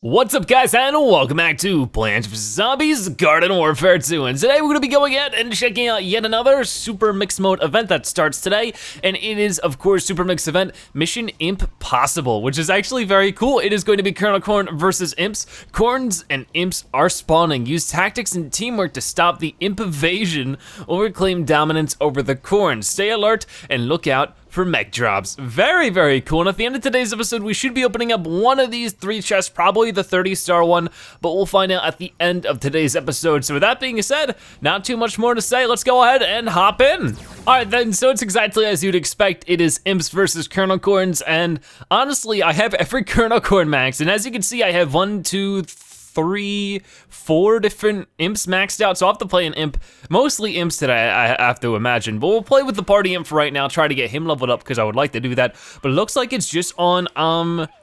What's up guys, and welcome back to Plants vs. Zombies Garden Warfare 2, and today we're going to be going out and checking out yet another Super Mix Mode event that starts today, and it is of course Super Mix event Mission Imp-ossible, which is actually very cool. It is going to be Kernel Corn versus Imps. Corns and Imps are spawning. Use tactics and teamwork to stop the Imp-vasion or reclaim dominance over the Corn. Stay alert and look out for mech drops. Very, very cool. And at the end of today's episode, we should be opening up one of these 3 chests, probably the 30-star one, but we'll find out at the end of today's episode. So with that being said, not too much more to say. Let's go ahead and hop in. All right then, so it's exactly as you'd expect. It is Imps versus Kernel Corns, and honestly, I have every Kernel Corn max, and as you can see, I have 1, 2, 3, 4 different Imps maxed out, so I'll have to play an Imp, mostly Imps today, I have to imagine, but we'll play with the party Imp for right now, try to get him leveled up, because I would like to do that, but it looks like it's just on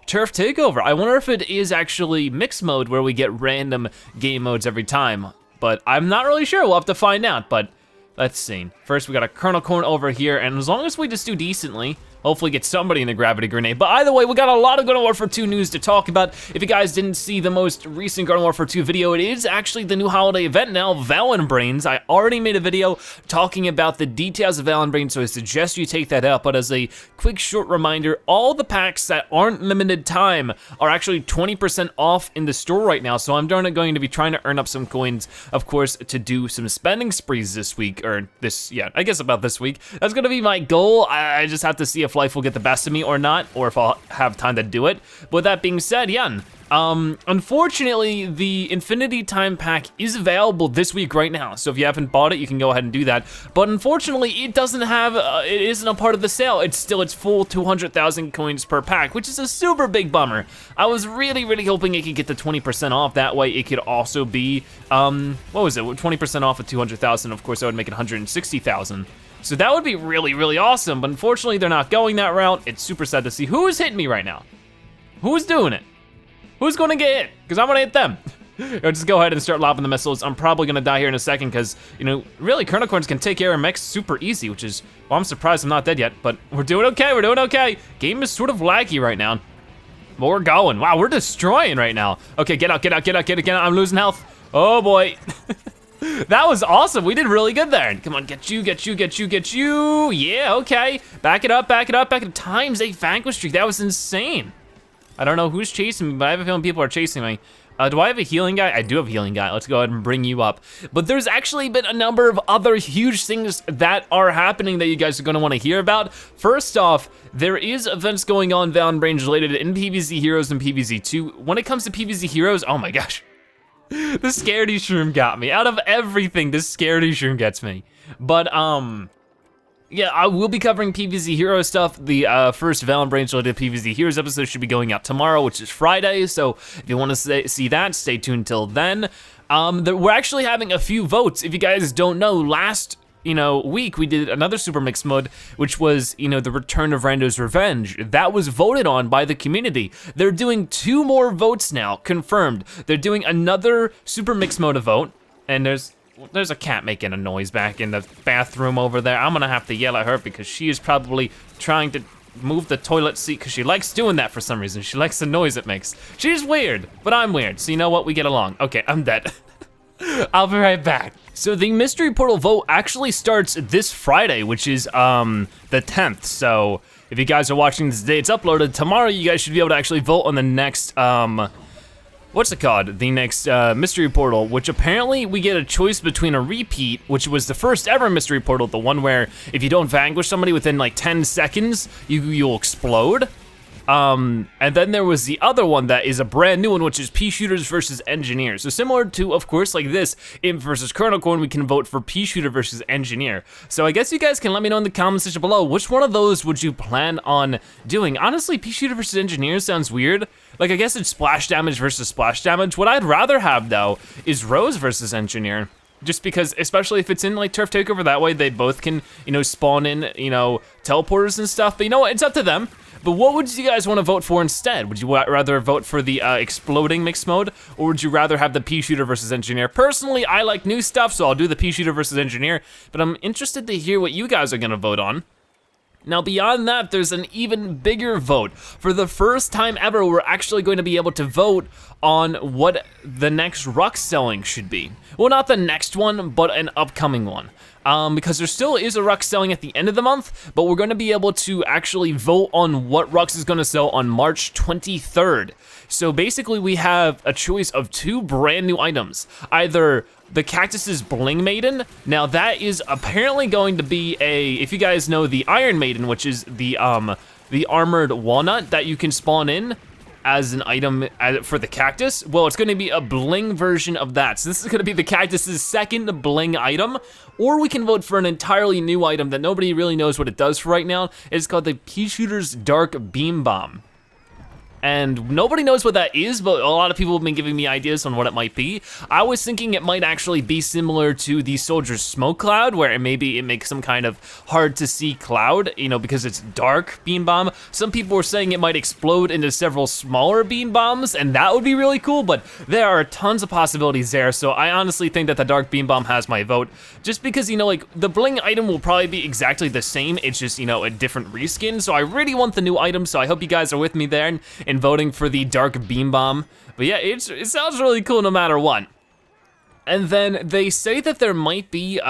Turf Takeover. I wonder if it is actually mixed mode, where we get random game modes every time, but I'm not really sure, we'll have to find out, but let's see. First, we got a Kernel Corn over here, and as long as we just do decently, hopefully get somebody in a gravity grenade. But either way, we got a lot of Garden Warfare 2 news to talk about. If you guys didn't see the most recent Garden Warfare 2 video, it is actually the new holiday event now, Brains. I already made a video talking about the details of Brains, so I suggest you take that out. But as a quick short reminder, all the packs that aren't limited time are actually 20% off in the store right now. So I'm going to be trying to earn up some coins, of course, to do some spending sprees this week, or this, yeah, I guess about this week. That's gonna be my goal. I just have to see if life will get the best of me or not, or if I'll have time to do it. But with that being said, yeah, unfortunately, the Infinity Time Pack is available this week right now. So if you haven't bought it, you can go ahead and do that. But unfortunately, it doesn't have, it isn't a part of the sale. It's still its full 200,000 coins per pack, which is a super big bummer. I was really hoping it could get the 20% off. That way it could also be, what was it, 20% off of 200,000. Of course, that would make it 160,000. So that would be really awesome, but unfortunately they're not going that route. It's super sad to see. Who is hitting me right now? Who's doing it? Who's gonna get hit? Because I'm gonna hit them. Or just go ahead and start lobbing the missiles. I'm probably gonna die here in a second because, you know, really Kernel Corns can take care of mechs super easy, which is, well, I'm surprised I'm not dead yet, but we're doing okay, we're doing okay. Game is sort of laggy right now, but we're going. Wow, we're destroying right now. Okay, get out. I'm losing health. Oh boy. That was awesome. We did really good there. Come on, get you. Yeah, okay. Back it up. Times 8 vanquish streak. That was insane. I don't know who's chasing me, but I have a feeling people are chasing me. Do I have a healing guy? I do have a healing guy. Let's go ahead and bring you up. But there's actually been a number of other huge things that are happening that you guys are gonna wanna hear about. First off, there is events going on Range related in PvZ Heroes and PvZ2. When it comes to PvZ Heroes, oh my gosh. The Scaredy Shroom got me. Out of everything, this Scaredy Shroom gets me. But, yeah, I will be covering PvZ Hero stuff. The first Range related PvZ Heroes episode should be going out tomorrow, which is Friday. So if you want to see that, stay tuned till then. We're actually having a few votes. If you guys don't know, last week we did another Super Mix mode, which was, the return of Rando's Revenge. That was voted on by the community. They're doing 2 more votes now, confirmed. They're doing another Super Mix mode vote, and there's a cat making a noise back in the bathroom over there. I'm gonna have to yell at her because she is probably trying to move the toilet seat because she likes doing that for some reason. She likes the noise it makes. She's weird, but I'm weird, so you know what, we get along. Okay, I'm dead. I'll be right back. So the mystery portal vote actually starts this Friday, which is the 10th. So if you guys are watching this day it's uploaded, tomorrow you guys should be able to actually vote on the next, what's it called? The next mystery portal, which apparently we get a choice between a repeat, which was the first ever mystery portal, the one where if you don't vanquish somebody within like 10 seconds, you'll explode. And then there was the other one that is a brand new one, which is pea shooters versus engineers. So similar to, of course, like this, Imp versus Kernel Corn, we can vote for pea shooter versus engineer. So I guess you guys can let me know in the comment section below, which one of those would you plan on doing? Honestly, pea shooter versus engineer sounds weird. Like, I guess it's splash damage versus splash damage. What I'd rather have, though, is Rose versus engineer. Just because, especially if it's in like Turf Takeover, that way they both can, spawn in, teleporters and stuff. But you know what, it's up to them. But what would you guys want to vote for instead? Would you rather vote for the exploding mixed mode, or would you rather have the pea shooter versus engineer? Personally, I like new stuff, so I'll do the pea shooter versus engineer, but I'm interested to hear what you guys are gonna vote on. Now beyond that, there's an even bigger vote. For the first time ever, we're actually going to be able to vote on what the next ruck selling should be. Well, not the next one, but an upcoming one. Because there still is a ruck selling at the end of the month, but we're gonna be able to actually vote on what rucks is gonna sell on March 23rd. So basically we have a choice of 2 brand new items. Either the Cactus's Bling Maiden. Now that is apparently going to be if you guys know the Iron Maiden, which is the armored walnut that you can spawn in as an item for the cactus. Well, it's gonna be a bling version of that. So this is gonna be the cactus's second bling item, or we can vote for an entirely new item that nobody really knows what it does for right now. It's called the Pea Shooter's Dark Beam Bomb. And nobody knows what that is, but a lot of people have been giving me ideas on what it might be. I was thinking it might actually be similar to the Soldier's Smoke Cloud, where maybe it makes some kind of hard to see cloud, you know, because it's dark beam bomb. Some people were saying it might explode into several smaller beam bombs, and that would be really cool, but there are tons of possibilities there, so I honestly think that the dark beam bomb has my vote, just because, you know, like, the bling item will probably be exactly the same, it's just, you know, a different reskin, so I really want the new item, so I hope you guys are with me there, and voting for the dark beam bomb. But yeah, it sounds really cool no matter what. And then they say that there might be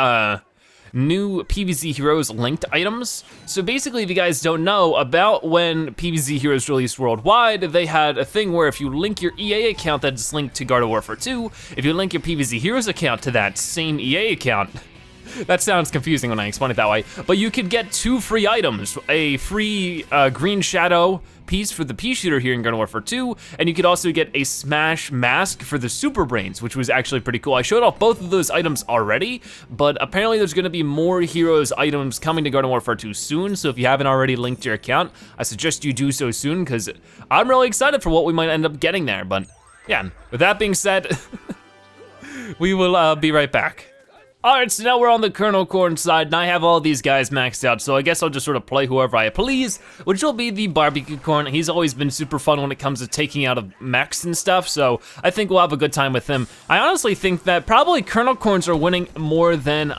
new PvZ Heroes linked items. So basically, if you guys don't know, about when PvZ Heroes released worldwide, they had a thing where if you link your EA account that's linked to Garden Warfare 2, if you link your PvZ Heroes account to that same EA account, that sounds confusing when I explain it that way, but you could get 2 free items, a free green shadow piece for the pea shooter here in Garden Warfare 2, and you could also get a smash mask for the super brains, which was actually pretty cool. I showed off both of those items already, but apparently there's gonna be more heroes items coming to Garden Warfare 2 soon, so if you haven't already linked your account, I suggest you do so soon, because I'm really excited for what we might end up getting there. But yeah, with that being said, we will be right back. All right, so now we're on the Kernel Corn side, and I have all these guys maxed out, so I guess I'll just sort of play whoever I please, which will be the Barbecue Corn. He's always been super fun when it comes to taking out of mechs and stuff, so I think we'll have a good time with him. I honestly think that probably Kernel Corns are winning more than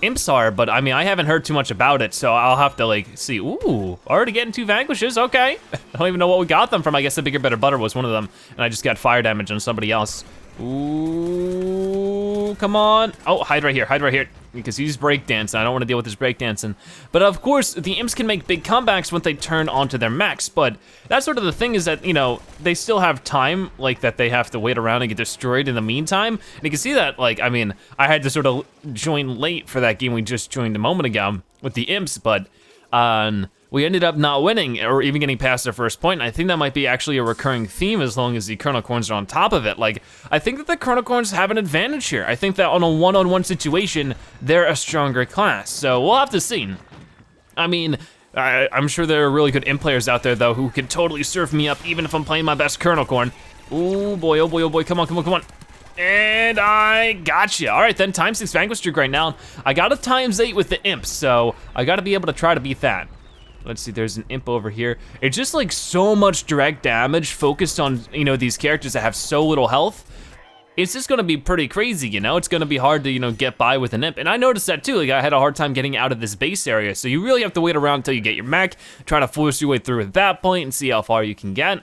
Imps are, but I mean, I haven't heard too much about it, so I'll have to like see. Ooh, already getting 2 vanquishes, okay. I don't even know what we got them from. I guess the Bigger Better Butter was one of them, and I just got fire damage on somebody else. Ooh, come on. Oh, hide right here, because he's breakdancing. I don't wanna deal with his breakdancing. But of course, the Imps can make big comebacks when they turn onto their mechs, but that's sort of the thing is that, you know, they still have time, like that they have to wait around and get destroyed in the meantime. And you can see that, like, I mean, I had to sort of join late for that game we just joined a moment ago with the Imps, but we ended up not winning or even getting past their first point. And I think that might be actually a recurring theme as long as the Kernel Corns are on top of it. Like, I think that the Kernel Corns have an advantage here. I think that on a one-on-one situation, they're a stronger class. So we'll have to see. I mean, I'm sure there are really good Imp players out there though who can totally serve me up even if I'm playing my best Kernel Corn. Oh boy, oh boy, oh boy, come on, come on, come on. And I gotcha. All right then, ×6 vanquish streak right now. I got a ×8 with the Imps, so I gotta be able to try to beat that. Let's see, there's an Imp over here. It's just like so much direct damage focused on, you know, these characters that have so little health. It's just gonna be pretty crazy, you know? It's gonna be hard to, you know, get by with an Imp. And I noticed that too, like I had a hard time getting out of this base area. So you really have to wait around until you get your mech, try to force your way through at that point and see how far you can get.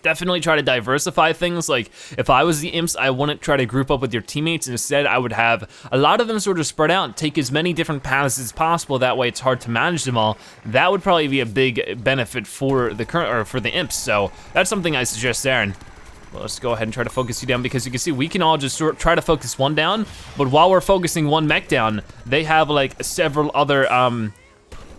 Definitely try to diversify things. Like if I was the Imps, I wouldn't try to group up with your teammates. Instead, I would have a lot of them sort of spread out and take as many different paths as possible. That way it's hard to manage them all. That would probably be a big benefit for the Imps. So that's something I suggest there. And well, let's go ahead and try to focus you down because you can see we can all just try to focus one down, but while we're focusing one mech down, they have like several other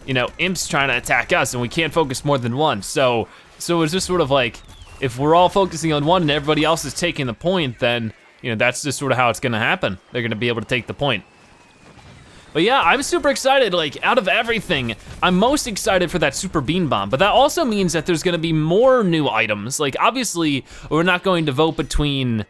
you know, Imps trying to attack us and we can't focus more than one. So it's just sort of like, if we're all focusing on one and everybody else is taking the point, then, you know, that's just sort of how it's gonna happen. They're gonna be able to take the point. But yeah, I'm super excited, like, out of everything, I'm most excited for that Super Beam Bomb, but that also means that there's gonna be more new items. Like, obviously, we're not going to vote between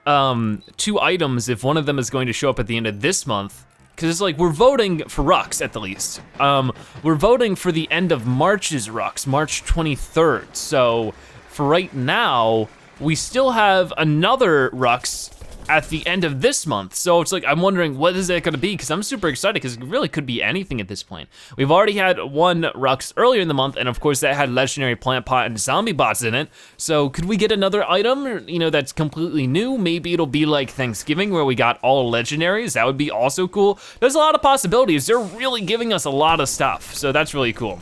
2 items if one of them is going to show up at the end of this month, because it's like, we're voting for rucks at the least. We're voting for the end of March's rucks, March 23rd, so, for right now, we still have another Rux at the end of this month. So it's like, I'm wondering what is that gonna be? Because I'm super excited because it really could be anything at this point. We've already had one Rux earlier in the month, and of course that had legendary plant pot and zombie bots in it. So could we get another item, you know, that's completely new? Maybe it'll be like Thanksgiving where we got all legendaries. That would be also cool. There's a lot of possibilities. They're really giving us a lot of stuff. So that's really cool.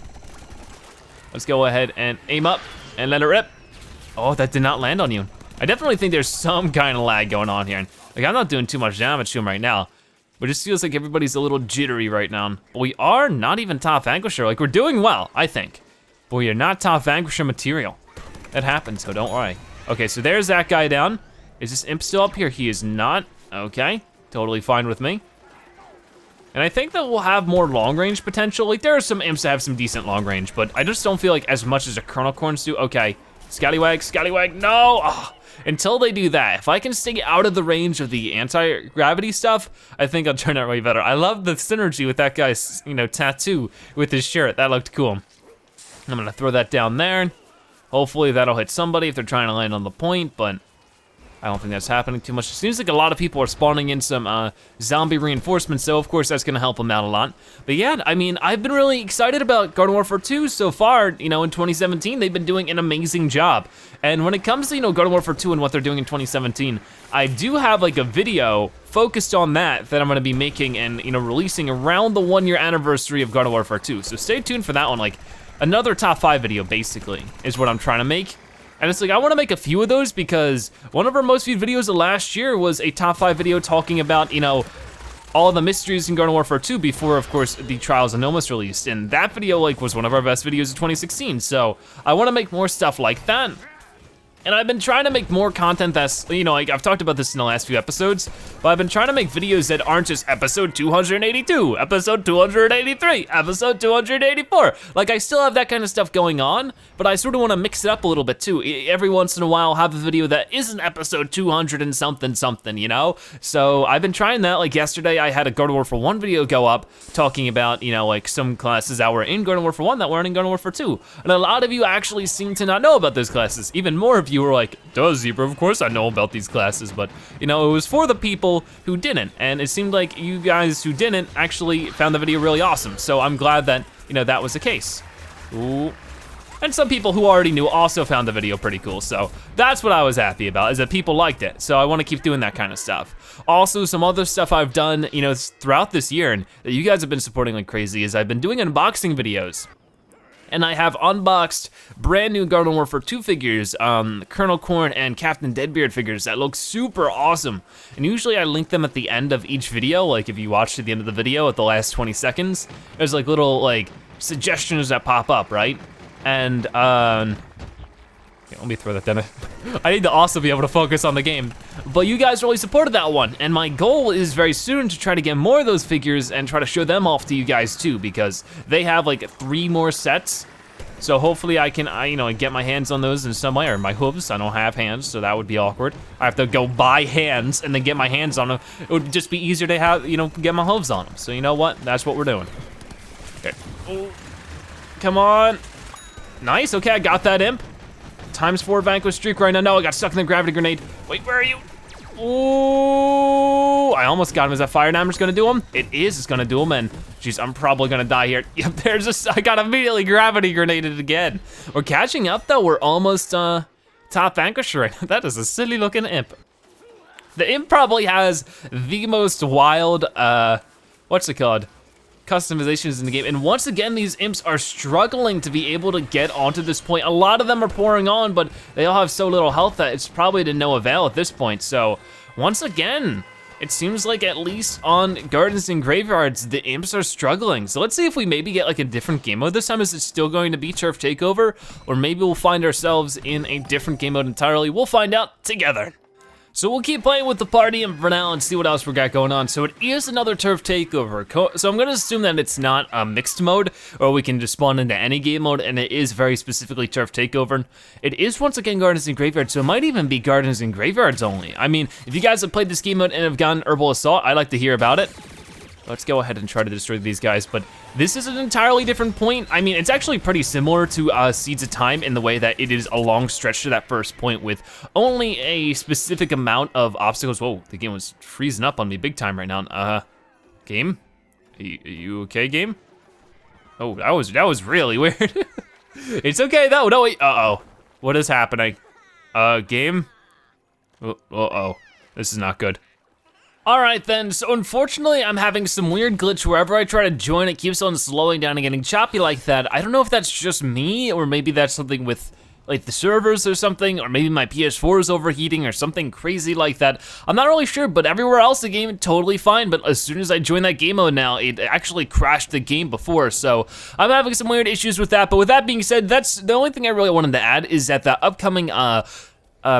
Let's go ahead and aim up and let it rip. Oh, that did not land on you. I definitely think there's some kind of lag going on here. Like, I'm not doing too much damage to him right now, but it just feels like everybody's a little jittery right now. But we are not even top Vanquisher. Like, we're doing well, I think, but we are not top Vanquisher material. That happens, so don't worry. Okay, so there's that guy down. Is this Imp still up here? He is not. Okay, totally fine with me. And I think that we'll have more long range potential. Like, there are some Imps that have some decent long range, but I just don't feel like as much as the Kernel Corns do. Okay, Scallywag, Scallywag, no! Oh. Until they do that, if I can stay out of the range of the anti-gravity stuff, I think I'll turn out way better. I love the synergy with that guy's, you know, tattoo with his shirt. That looked cool. I'm gonna throw that down there. Hopefully that'll hit somebody if they're trying to land on the point, but I don't think that's happening too much. It seems like a lot of people are spawning in some zombie reinforcements, so of course that's gonna help them out a lot. But yeah, I mean, I've been really excited about Garden Warfare 2 so far. You know, in 2017, they've been doing an amazing job. And when it comes to, you know, Garden Warfare 2 and what they're doing in 2017, I do have like a video focused on that I'm gonna be making and, you know, releasing around the 1-year anniversary of Garden Warfare 2. So stay tuned for that one. Like, another top 5 video, basically, is what I'm trying to make. And it's like, I wanna make a few of those because one of our most viewed videos of last year was a top 5 video talking about, you know, all the mysteries in Garden Warfare 2 before, of course, the Trials of Nomus released. And that video, like, was one of our best videos of 2016. So I wanna make more stuff like that. And I've been trying to make more content that's, you know, like I've talked about this in the last few episodes, but I've been trying to make videos that aren't just episode 282, episode 283, episode 284. Like, I still have that kind of stuff going on, but I sort of want to mix it up a little bit too. Every once in a while, have a video that isn't episode 200 and something, you know? So I've been trying that. Like yesterday, I had a Garden Warfare 1 video go up talking about, you know, like some classes that were in Garden Warfare 1 that weren't in Garden Warfare 2. And a lot of you actually seem to not know about those classes. Even more of you were like, duh, Zebra, of course I know about these classes, but you know, it was for the people who didn't, and it seemed like you guys who didn't actually found the video really awesome, so I'm glad that, you know, that was the case. Ooh. And some people who already knew also found the video pretty cool, so that's what I was happy about, is that people liked it, so I wanna keep doing that kind of stuff. Also, some other stuff I've done, you know, throughout this year, and that you guys have been supporting like crazy, is I've been doing unboxing videos. And I have unboxed brand new Garden Warfare 2 figures, Kernel Corn and Captain Deadbeard figures that look super awesome. And usually I link them at the end of each video, like if you watch to the end of the video at the last 20 seconds, there's like little like suggestions that pop up, right? And okay, let me throw that down. I need to also be able to focus on the game. But you guys really supported that one, and my goal is very soon to try to get more of those figures and try to show them off to you guys too, because they have like 3 more sets. So hopefully I can, you know, get my hands on those in some way, or my hooves. I don't have hands, so that would be awkward. I have to go buy hands and then get my hands on them. It would just be easier to have, you know, get my hooves on them. So you know what? That's what we're doing. Okay. Oh, come on. Nice. Okay, I got that Imp. ×4 vanquish streak right now. No, I got stuck in the gravity grenade. Wait, where are you? Ooh, I almost got him. Is that fire damage gonna do him? It is, it's gonna do him, and geez, I'm probably gonna die here. Yep, there's just, I got immediately gravity grenaded again. We're catching up though, we're almost top vanquisher right now. That is a silly looking Imp. The Imp probably has the most wild, what's it called? Customizations in the game, and once again these Imps are struggling to be able to get onto this point. A lot of them are pouring on, but they all have so little health that it's probably to no avail at this point. So once again, it seems like at least on Gardens and Graveyards, the Imps are struggling. So let's see if we maybe get like a different game mode this time. Is it still going to be Turf Takeover, or maybe we'll find ourselves in a different game mode entirely? We'll find out together. So we'll keep playing with the party for now and see what else we got going on. So it is another Turf Takeover. So I'm gonna assume that it's not a mixed mode, or we can just spawn into any game mode, and it is very specifically Turf Takeover. It is once again Gardens and Graveyards, so it might even be Gardens and Graveyards only. I mean, if you guys have played this game mode and have gotten Herbal Assault, I'd like to hear about it. Let's go ahead and try to destroy these guys, but this is an entirely different point. I mean, it's actually pretty similar to Seeds of Time in the way that it is a long stretch to that first point with only a specific amount of obstacles. Whoa, the game was freezing up on me big time right now. Game? Are you okay, game? Oh, that was really weird. It's okay though, no wait, uh-oh. What is happening? Game? Uh-oh, this is not good. All right then, so unfortunately I'm having some weird glitch wherever I try to join, it keeps on slowing down and getting choppy like that. I don't know if that's just me, or maybe that's something with like the servers or something, or maybe my PS4 is overheating or something crazy like that. I'm not really sure, but everywhere else the game totally fine, but as soon as I join that game mode now, it actually crashed the game before, so I'm having some weird issues with that. But with that being said, that's the only thing I really wanted to add is that the upcoming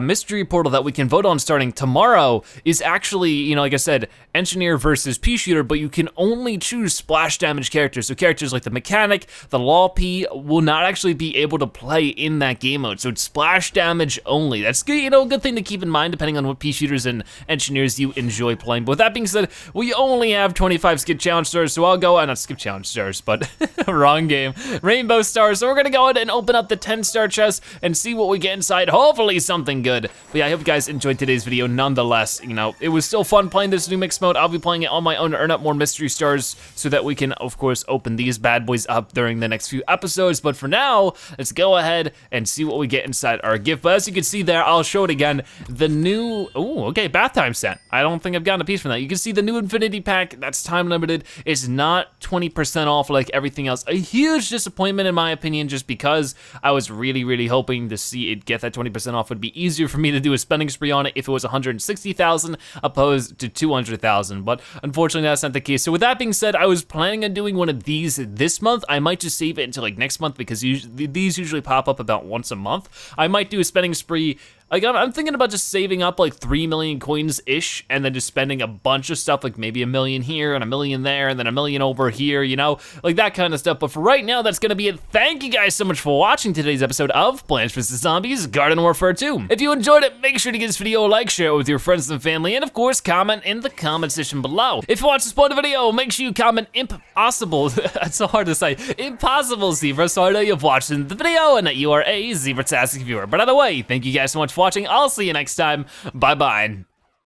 mystery portal that we can vote on starting tomorrow is actually, you know, like I said, engineer versus pea shooter, but you can only choose splash damage characters. So characters like the mechanic, the law P will not actually be able to play in that game mode. So it's splash damage only. That's good, you know, a good thing to keep in mind depending on what pea shooters and engineers you enjoy playing. But with that being said, we only have 25 skip challenge stars, so I'll go, not skip challenge stars, but wrong game, rainbow stars. So we're gonna go ahead and open up the 10-star chest and see what we get inside. Hopefully something good. But yeah, I hope you guys enjoyed today's video nonetheless. You know, it was still fun playing this new mix mode. I'll be playing it on my own to earn up more mystery stars so that we can, of course, open these bad boys up during the next few episodes. But for now, let's go ahead and see what we get inside our gift. But as you can see there, I'll show it again. The new, oh, okay, bath time set. I don't think I've gotten a piece from that. You can see the new Infinity Pack, that's time limited. It's not 20% off like everything else. A huge disappointment in my opinion, just because I was really, really hoping to see it get that 20% off. Would be easier for me to do a spending spree on it if it was 160,000 opposed to 200,000, but unfortunately that's not the case. So with that being said, I was planning on doing one of these this month. I might just save it until like next month because these usually pop up about once a month. I might do a spending spree. Like I'm thinking about just saving up like 3 million coins-ish and then just spending a bunch of stuff, like maybe 1 million here and 1 million there and then 1 million over here, you know, like that kind of stuff. But for right now, that's gonna be it. Thank you guys so much for watching today's episode of Plants vs. Zombies Garden Warfare 2. If you enjoyed it, make sure to give this video a like, share it with your friends and family, and of course, comment in the comment section below. If you watch this part of the video, make sure you comment Imp-ossible, that's so hard to say, Imp-ossible Zebra, so I know you've watched the video and that you are a Zebratastic viewer. But either way, thank you guys so much for watching. I'll see you next time. Bye-bye.